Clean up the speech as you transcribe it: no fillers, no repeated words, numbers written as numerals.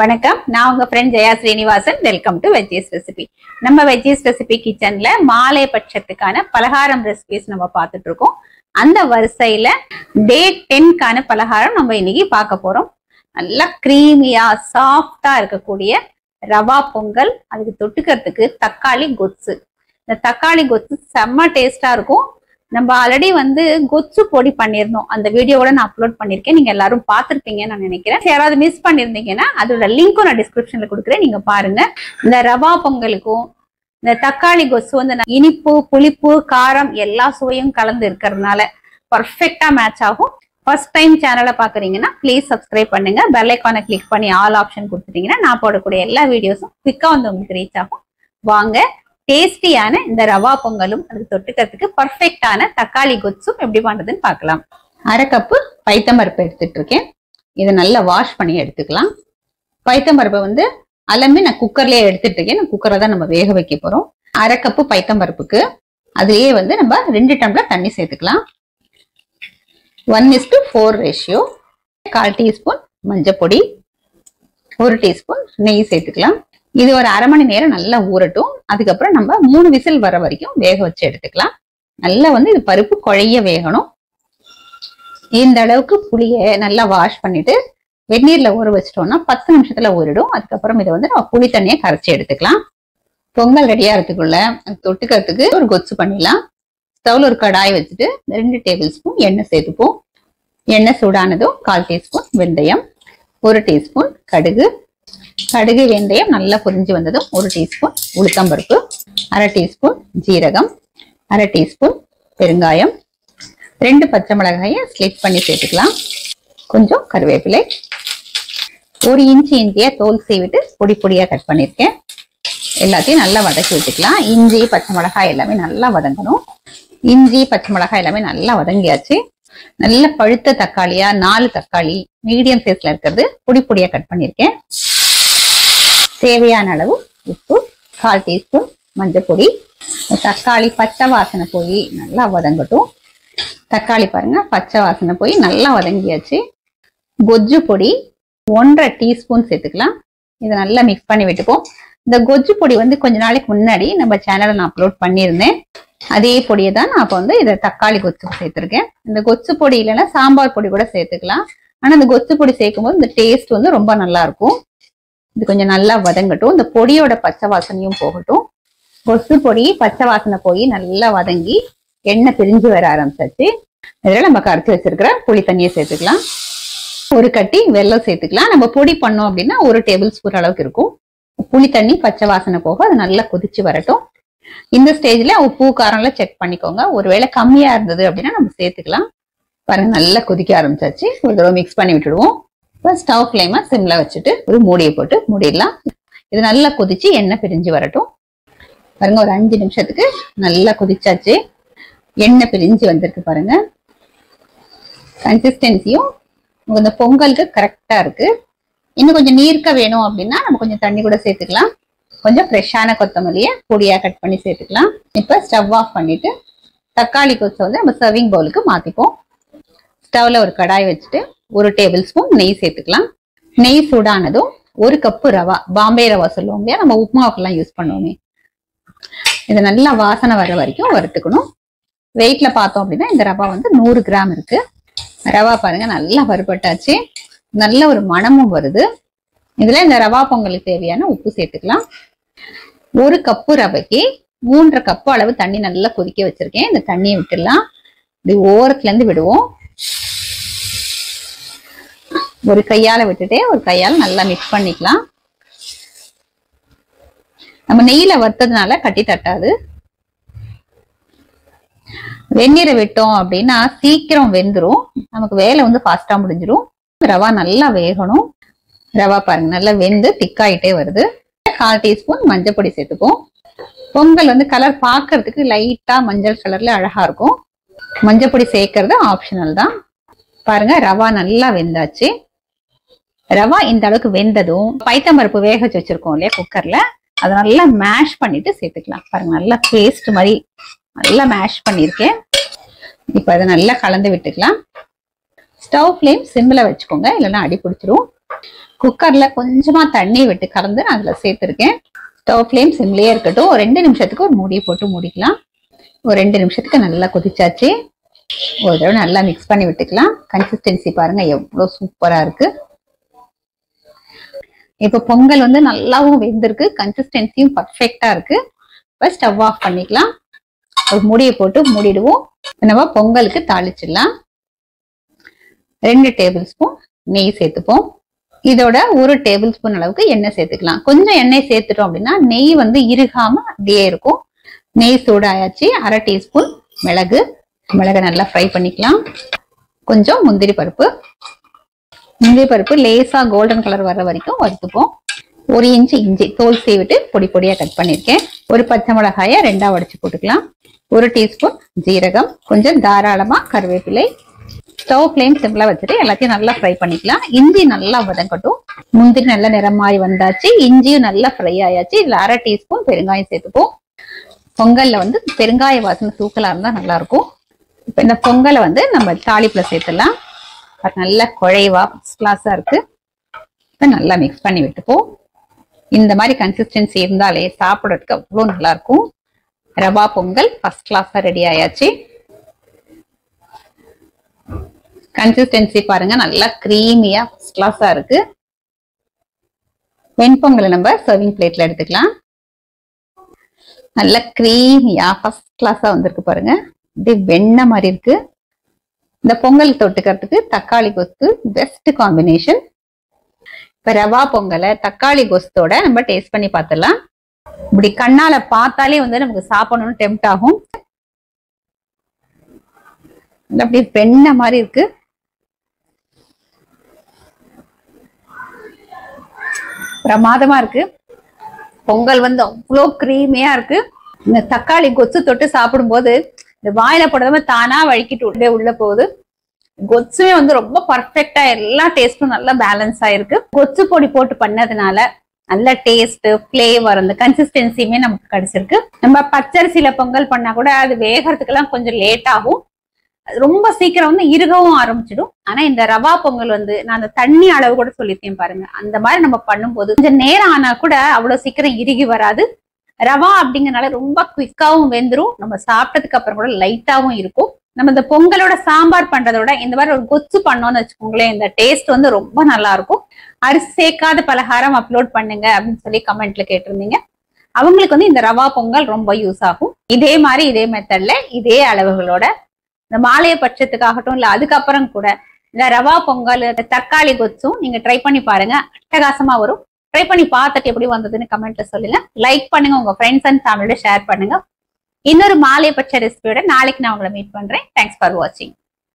வணக்கம், நான் உங்க friend Jaya Srinivasan. Welcome to veggies recipe. நம்ம வெஜ்ஜீஸ் ரெசிபி கிச்சன்ல மாலை பட்சத்துக்கான பலகாரம் ரெசிபிஸ் நம்ம பார்த்துட்டு இருக்கோம். அந்த வரிசையில டே 10க்கான பலகாரம் நம்ம இன்னைக்கு பார்க்க போறோம். நல்லா கிரீமியா சாஃப்டா இருக்கக்கூடிய ரவா பொங்கல், அதுக்கு தொட்டுக்கிறதுக்கு தக்காளி கொத்து. இந்த தக்காளி கொத்து செம்ம டேஸ்டா இருக்கும். நம்ம ஆல்ரெடி கொத்து பொடி பண்ணிருந்தோம், அந்த வீடியோவோட நான் அப்லோட் பண்ணிருக்கேன். நீங்க எல்லாரும் பார்த்திருப்பீங்கன்னு நான் நினைக்கிறேன். யாராவது மிஸ் பண்ணிருந்தீங்கன்னா அதோட லிங்க்கும் நான் டிஸ்கிரிப்ஷன்ல கொடுக்குறேன், நீங்க பாருங்க. இந்த ரவா பொங்கலுக்கும் இந்த தக்காளி கொத்து இனிப்பு, புளிப்பு, காரம் எல்லா சுவையும் கலந்து இருக்கிறதுனால பர்ஃபெக்டா மேட்ச் ஆகும். ஃபர்ஸ்ட் டைம் சேனலை பாக்குறீங்கன்னா ப்ளீஸ் சப்ஸ்கிரைப் பண்ணுங்க. பெல் ஐக்கானை கிளிக் பண்ணி ஆல் ஆப்ஷன் கொடுத்துட்டீங்கன்னா நான் போடக்கூடிய எல்லா வீடியோஸும் குவிக்கா உங்களுக்கு ரீச் ஆகும். வாங்க, டேஸ்டியான இந்த ரவா பொங்கலும் அதுக்கு தொட்டுக்கிறதுக்கு பர்ஃபெக்டான தக்காளி கொத்தும் எப்படி பண்றதுன்னு பார்க்கலாம். அரை கப்பு பைத்தம்பருப்பு எடுத்துட்டு இருக்கேன். இதை நல்லா வாஷ் பண்ணி எடுத்துக்கலாம். பைத்தம்பருப்பை அலம்பி நான் குக்கர்லயே எடுத்துட்டு இருக்கேன். குக்கரை தான் நம்ம வேக வைக்க போறோம். அரை கப்பு பைத்தம்பருப்புக்கு அதுலயே நம்ம 2 டம்ளர் தண்ணி சேர்த்துக்கலாம். 1:4 ரேஷியோ. 1/4 டீஸ்பூன் மஞ்சள் பொடி, 1 டீஸ்பூன் நெய் சேர்த்துக்கலாம். இது ஒரு அரை மணி நேரம் நல்லா ஊறட்டும். அதுக்கப்புறம் நம்ம 3 விசில் வர வரைக்கும் வேக வச்சு எடுத்துக்கலாம். நல்லா இது பருப்பு குழைய வேகணும். இந்த அளவுக்கு புளியை நல்லா வாஷ் பண்ணிட்டு வெந்நீர்ல ஊற வச்சிட்டோம்னா 10 நிமிஷத்துல ஊறிடும். அதுக்கப்புறம் இதை நம்ம புளி தண்ணியை கரைச்சி எடுத்துக்கலாம். பொங்கல் ரெடியாகிறதுக்குள்ள தொட்டுக்கிறதுக்கு ஒரு கொத்து பண்ணிடலாம். ஸ்டவ்ல ஒரு கடாய் வச்சுட்டு 2 டேபிள் ஸ்பூன் எண்ணெய் சேர்த்துப்போம். எண்ணெய் சூடானதும் 1/4 டீஸ்பூன் வெந்தயம், 1 டீஸ்பூன் கடுகு, வெந்தயம் நல்லா பொரிஞ்சு வந்ததும் 1 டீஸ்பூன் உளுத்தம்பருப்பு, 1/2 டீஸ்பூன் ஜீரகம், 1/2 டீஸ்பூன் பெருங்காயம், 2 பச்சை மிளகாயை ஸ்லிட் பண்ணி சேர்த்துக்கலாம். கொஞ்சம் கருவேப்பிலை, 1 இன்ச்சு இஞ்சியை தோல் சீவிட்டு பொடி பொடியா கட் பண்ணிருக்கேன். எல்லாத்தையும் நல்லா வதக்கி விட்டுக்கலாம். இஞ்சி பச்சை மிளகாய் எல்லாமே நல்லா வதங்கணும். இஞ்சி பச்சை மிளகாய் எல்லாமே நல்லா வதங்கியாச்சு. நல்ல பழுத்த தக்காளியா 4 தக்காளி மீடியம் சைஸ்ல இருக்கிறது பொடி பொடியா கட் பண்ணிருக்கேன். தேவையான அளவு உப்பு, 1/4 டீஸ்பூன் மஞ்சள் பொடி. தக்காளி பச்சை வாசனை போய் நல்லா வதங்கட்டும். தக்காளி பாருங்க பச்சை வாசனை போய் நல்லா வதங்கியாச்சு. கொஜ்ஜு பொடி 1/2 டீஸ்பூன் சேர்த்துக்கலாம். இதை நல்லா மிக்ஸ் பண்ணி விட்டுப்போம். இந்த கொஜ்ஜு பொடி கொஞ்ச நாளைக்கு முன்னாடி நம்ம சேனல்ல நான் அப்லோட் பண்ணியிருந்தேன். அதே பொடியை தான் நான் அப்போ இதை தக்காளி கொத்துக்கு சேர்த்திருக்கேன். இந்த கொத்து பொடி இல்லைன்னா சாம்பார் பொடி கூட சேர்த்துக்கலாம். ஆனா இந்த கொத்து பொடி சேர்க்கும் போது இந்த டேஸ்ட் ரொம்ப நல்லா இருக்கும். இது கொஞ்சம் நல்லா வதங்கட்டும். இந்த பொடியோட பச்சை வாசனையும் போகட்டும். கொத்து பொடி பச்சை வாசனை போய் நல்லா வதங்கி எண்ணெய் பிரிஞ்சு வர ஆரம்பிச்சாச்சு. இதெல்லாம் நம்ம கரைச்சி வச்சிருக்கிற புளி தண்ணியை சேர்த்துக்கலாம். ஒரு கட்டி வெல்லம் சேர்த்துக்கலாம். நம்ம பொடி பண்ணோம் அப்படின்னா 1 டேபிள் ஸ்பூன் அளவுக்கு இருக்கும். புளி தண்ணி பச்சை வாசனை போக அது நல்லா கொதிச்சு வரட்டும். இந்த ஸ்டேஜ்ல உப்பு காரம்லாம் செக் பண்ணிக்கோங்க. ஒருவேளை கம்மியா இருந்தது அப்படின்னா நம்ம சேர்த்துக்கலாம். பாருங்க நல்லா கொதிக்க ஆரம்பிச்சாச்சு. ஒரு தடவை மிக்ஸ் பண்ணி விட்டுடுவோம். ஸ்டவ் ஃப்ளேமை சிம்ல வச்சுட்டு ஒரு மூடியை போட்டு மூடிடலாம். இது நல்லா கொதிச்சு எண்ணெய் பிரிஞ்சு வரட்டும். பாருங்க ஒரு 5 நிமிஷத்துக்கு நல்லா கொதிச்சாச்சு. எண்ணெய் பிரிஞ்சு வந்திருக்கு பாருங்க. கன்சிஸ்டன்சியும் இந்த பொங்கலுக்கு கரெக்டா இருக்கு. இன்னும் கொஞ்சம் நீர்க்க வேணும் அப்படின்னா நம்ம கொஞ்சம் தண்ணி கூட சேர்த்துக்கலாம். கொஞ்சம் ஃப்ரெஷ்ஷான கொத்தமல்லியை பொடியா கட் பண்ணி சேர்த்துக்கலாம். இப்ப ஸ்டவ் ஆஃப் பண்ணிட்டு தக்காளி கொத்தை நம்ம சர்விங் பவுலுக்கு மாத்திப்போம். ஸ்டவ்ல ஒரு கடாய் வச்சுட்டு 1 டேபிள் ஸ்பூன் நெய் சேர்த்துக்கலாம். நெய் சூடானதும் 1 கப்பு ரவா, பாம்பே ரவா சொல்லுவோம் இல்லையா, நம்ம உப்புமாவுக்கெல்லாம் யூஸ் பண்ணுவோமே, இதை நல்லா வாசனை வர வரைக்கும் வறுத்துக்கணும். வெயிட்ல பார்த்தோம் அப்படின்னா இந்த ரவா 100 கிராம் இருக்கு. ரவா பாருங்க நல்லா வறுபட்டாச்சு. நல்ல ஒரு மணமும் வருது. இதுல இந்த ரவா பொங்கலுக்கு தேவையான உப்பு சேர்த்துக்கலாம். 1 கப்பு ரவைக்கு 3.5 கப்பு அளவு தண்ணி நல்லா கொதிக்க வச்சிருக்கேன். இந்த தண்ணியை விட்டுடலாம். இப்படி ஓரத்துல இருந்து விடுவோம். ஒரு கையால விட்டுட்டே ஒரு கையால நல்லா மிக்ஸ் பண்ணிக்கலாம். நம்ம நெய்யில வறுத்ததுனால கட்டி தட்டாது. வெந்நீரை விட்டோம் அப்படின்னா சீக்கிரம் வெந்துரும். நமக்கு வேலை ஃபாஸ்டா முடிஞ்சிடும். ரவா நல்லா வேகணும். ரவா பாருங்க நல்லா வெந்து திக்காயிட்டே வருது. 1/4 டீஸ்பூன் மஞ்சள் பொடி சேர்த்துப்போம். பொங்கல் கலர் பார்க்கறதுக்கு லைட்டா மஞ்சள் கலர்ல அழகா இருக்கும். மஞ்சள் பொடி சேர்க்கறது ஆப்ஷனல் தான். பாருங்க ரவா நல்லா வெந்தாச்சு. ரவா இந்த அளவுக்கு வெந்ததும் பைத்தம்பருப்பு வேக வச்சு வச்சிருக்கோம் இல்லையா குக்கர்ல, அதை நல்லா மேஷ் பண்ணிட்டு சேர்த்துக்கலாம். பாருங்க நல்லா பேஸ்ட் மாதிரி நல்லா மேஷ் பண்ணிருக்கேன். இப்ப அதை நல்லா கலந்து விட்டுக்கலாம். ஸ்டவ் ஃப்ளேம் சிம்ல வச்சுக்கோங்க, இல்லைன்னா அடி பிடிச்சிரும். குக்கர்ல கொஞ்சமா தண்ணி விட்டு கலந்து அதுல சேர்த்திருக்கேன். ஸ்டவ் ஃப்ளேம் சிம்லயே இருக்கட்டும். ஒரு 2 நிமிஷத்துக்கு ஒரு மூடி போட்டு மூடிக்கலாம். ஒரு 2 நிமிஷத்துக்கு நல்லா கொதிச்சாச்சு. ஒரு தடவை நல்லா மிக்ஸ் பண்ணி விட்டுக்கலாம். கன்சிஸ்டன்சி பாருங்க எவ்வளவு சூப்பரா இருக்கு. இப்ப பொங்கல் வந்து நல்லாவும் வெந்திருக்கு, கன்சிஸ்டன்சியும் பர்ஃபெக்டா இருக்கு. ஸ்டவ் ஆஃப் பண்ணிக்கலாம். ஒரு மூடியை போட்டு மூடிடுவோம். நம்ம பொங்கலுக்கு தாளிச்சிடலாம். 2 டேபிள் ஸ்பூன் நெய் சேர்த்துப்போம். இதோட 1 டேபிள் ஸ்பூன் அளவுக்கு எண்ணெய் சேர்த்துக்கலாம். கொஞ்சம் எண்ணெய் சேர்த்துட்டோம் அப்படின்னா நெய் வந்து இறுகாம அப்படியே இருக்கும். நெய் சூடாயாச்சு. 1/2 டீஸ்பூன் மிளகு நல்லா ஃப்ரை பண்ணிக்கலாம். கொஞ்சம் முந்திரி பருப்பு லேசா கோல்டன் கலர் வர்ற வரைக்கும் வறுத்துப்போம். 1 இன்ச் இஞ்சி தோல் சீவிட்டு பொடி பொடியா கட் பண்ணிருக்கேன். ஒரு பச்சை மிளகாயை 2ஆ உடைச்சு போட்டுக்கலாம். 1 டீஸ்பூன் ஜீரகம், கொஞ்சம் தாராளமா கருவேப்பிலை. ஸ்டவ் ஃப்ளேம் சிம்பிளா வச்சுட்டு எல்லாத்தையும் நல்லா ஃப்ரை பண்ணிக்கலாம். இஞ்சி நல்லா வதங்கட்டும். முந்திரி நல்ல நிறம் மாதிரி வந்தாச்சு. இஞ்சியும் நல்லா ஃப்ரை ஆயாச்சு. இதுல 1/2 டீஸ்பூன் பெருங்காயம் சேர்த்துப்போம். பொங்கல்ல வந்து பெருங்காய வாசனை தூக்கலா இருந்தா நல்லா இருக்கும். இப்ப இந்த பொங்கலை வந்து நம்ம தாளிப்புல சேர்த்துலாம். நல்ல குழைவா ஃபர்ஸ்ட் கிளாஸா இருக்கு. இப்ப நல்லா மிக்ஸ் பண்ணி விட்டுப்போம். இந்த மாதிரி கன்சிஸ்டன்சி இருந்தாலே சாப்பிடறதுக்கு அவ்வளவு நல்லா இருக்கும். ரவா பொங்கல் ஃபர்ஸ்ட் கிளாஸா ரெடி ஆயாச்சு. கன்சிஸ்டன்சி பாருங்க நல்லா கிரீமியா ஃபர்ஸ்ட் கிளாஸா இருக்கு. வெண்பொங்கலை நம்ம சர்விங் பிளேட்ல எடுத்துக்கலாம். நல்ல கிரீமியா ஃபர்ஸ்ட் கிளாஸா வந்திருக்கு பாருங்க. இது வெண்ணெய் மாதிரி இருக்கு. இந்த பொங்கல் தொட்டுக்கிறதுக்கு தக்காளி கொத்து பெஸ்ட் காம்பினேஷன். இப்ப ரவா பொங்கலை தக்காளி கொஸ்தோட நம்ம டேஸ்ட் பண்ணி பார்த்துடலாம். இப்படி கண்ணால பார்த்தாலே வந்து நமக்கு சாப்பிடணும்னு டெம்ப்ட் ஆகும். அப்படி வெண்ணெய் மாதிரி இருக்கு. பிரமாதமா இருக்கு. பொங்கல் வந்து அவ்வளோ கிரீமியா இருக்கு. இந்த தக்காளி கொத்து தொட்டு சாப்பிடும் போது இந்த வாயில போடாம தானா வழுக்கிட்டு உள்ள போகுது. கொச்சுமே வந்து ரொம்ப பர்ஃபெக்டா எல்லா டேஸ்டும் நல்லா பேலன்ஸ் ஆயிருக்கு. கொச்சு பொடி போட்டு பண்ணதுனால நல்ல டேஸ்ட், பிளேவர், அந்த கன்சிஸ்டன்சியுமே நமக்கு கிடைச்சிருக்கு. நம்ம பச்சரிசியில பொங்கல் பண்ணா கூட அது வேகிறதுக்கெல்லாம் கொஞ்சம் லேட் ஆகும். ரொம்ப சீக்கிரம் வந்து இறுகவும் ஆரம்பிச்சிடும். ஆனா இந்த ரவா பொங்கல் வந்து நான் அந்த தண்ணி அளவு கூட சொல்லியிருக்கேன் பாருங்க. அந்த மாதிரி நம்ம பண்ணும்போது கொஞ்சம் நேரம் ஆனா கூட அவ்வளவு சீக்கிரம் இறுகி வராது. ரவா அப்படிங்கறனால ரொம்ப குவிக்காவும் வெந்துரும். நம்ம சாப்பிட்டதுக்கு அப்புறம் கூட லைட்டாவும் இருக்கும். நம்ம இந்த பொங்கலோட சாம்பார் பண்றதோட இந்த மாதிரி ஒரு கொச்சு பண்ணோம்னு வச்சுக்கோங்களேன், இந்த டேஸ்ட் வந்து ரொம்ப நல்லா இருக்கும். அரிசி சேர்க்காத பலகாரம் அப்லோட் பண்ணுங்க அப்படின்னு சொல்லி கமெண்ட்ல கேட்டிருந்தீங்க. அவங்களுக்கு வந்து இந்த ரவா பொங்கல் ரொம்ப யூஸ் ஆகும். இதே மாதிரி இதே மெத்தட்ல இதே அளவுகளோட இந்த மாலைய பட்சத்துக்காகட்டும் இல்ல அதுக்கப்புறம் கூட இந்த ரவா பொங்கல், தக்காளி கொச்சும் நீங்க ட்ரை பண்ணி பாருங்க. அட்டகாசமா வரும். ட்ரை பண்ணி பார்த்துட்டு எப்படி வந்ததுன்னு கமெண்ட்ல சொல்லுங்க. லைக் பண்ணுங்க, உங்க ஃப்ரெண்ட்ஸ் அண்ட் ஃபேமிலியோட ஷேர் பண்ணுங்க. இன்னொரு மாலை பட்ச ரெசிபியோட நாளைக்கு நான் உங்களை மீட் பண்றேன். தேங்க்ஸ் ஃபார் வாட்சிங்.